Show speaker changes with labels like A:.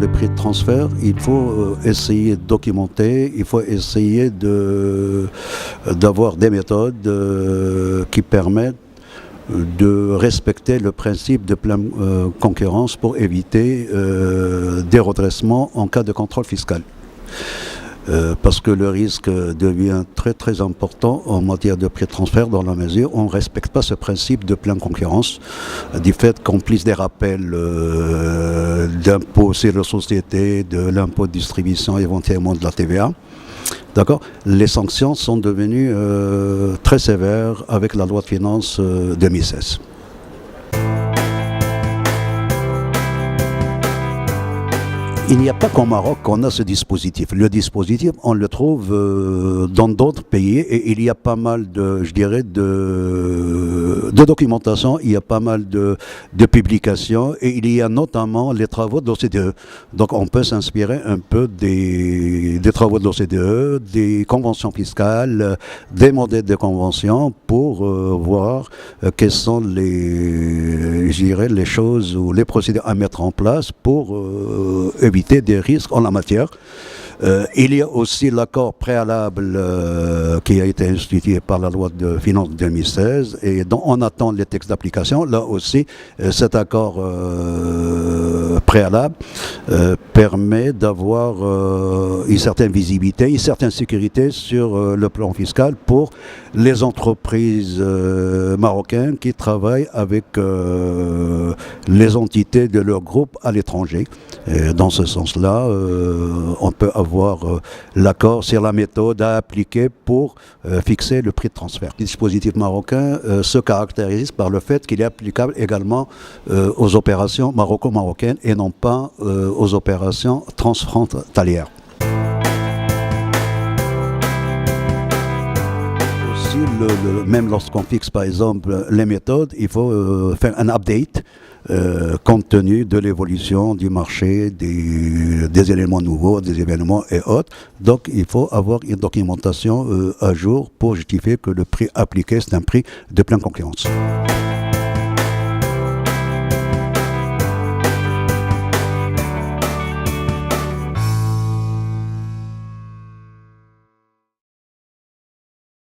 A: le prix de transfert, il faut essayer de documenter, il faut essayer d'avoir des méthodes qui permettent de respecter le principe de pleine concurrence pour éviter des redressements en cas de contrôle fiscal. Parce que le risque devient très très important en matière de prix de transfert dans la mesure où on ne respecte pas ce principe de pleine concurrence du fait qu'on plisse des rappels d'impôts sur les sociétés, de l'impôt de distribution, éventuellement de la TVA. D'accord. Les sanctions sont devenues très sévères avec la loi de finances 2016. Il n'y a pas qu'au Maroc qu'on a ce dispositif. Le dispositif, on le trouve dans d'autres pays et il y a pas mal de, je dirais, de documentation, il y a pas mal de publications et il y a notamment les travaux de l'OCDE. Donc on peut s'inspirer un peu des travaux de l'OCDE, des conventions fiscales, des modèles de conventions pour voir quelles sont les, je dirais, les choses ou les procédures à mettre en place pour éviter des risques en la matière. Il y a aussi l'accord préalable qui a été institué par la loi de finances 2016 et dont on attend les textes d'application. Là aussi, cet accord préalable permet d'avoir une certaine visibilité, une certaine sécurité sur le plan fiscal pour les entreprises marocaines qui travaillent avec les entités de leur groupe à l'étranger. Et dans ce sens-là, on peut avoir l'accord sur la méthode à appliquer pour fixer le prix de transfert. Le dispositif marocain se caractérise par le fait qu'il est applicable également aux opérations maroco-marocaines et non pas aux opérations transfrontalières. Aussi, même lorsqu'on fixe par exemple les méthodes, il faut faire un update compte tenu de l'évolution du marché, des éléments nouveaux, des événements et autres. Donc il faut avoir une documentation à jour pour justifier que le prix appliqué c'est un prix de pleine concurrence.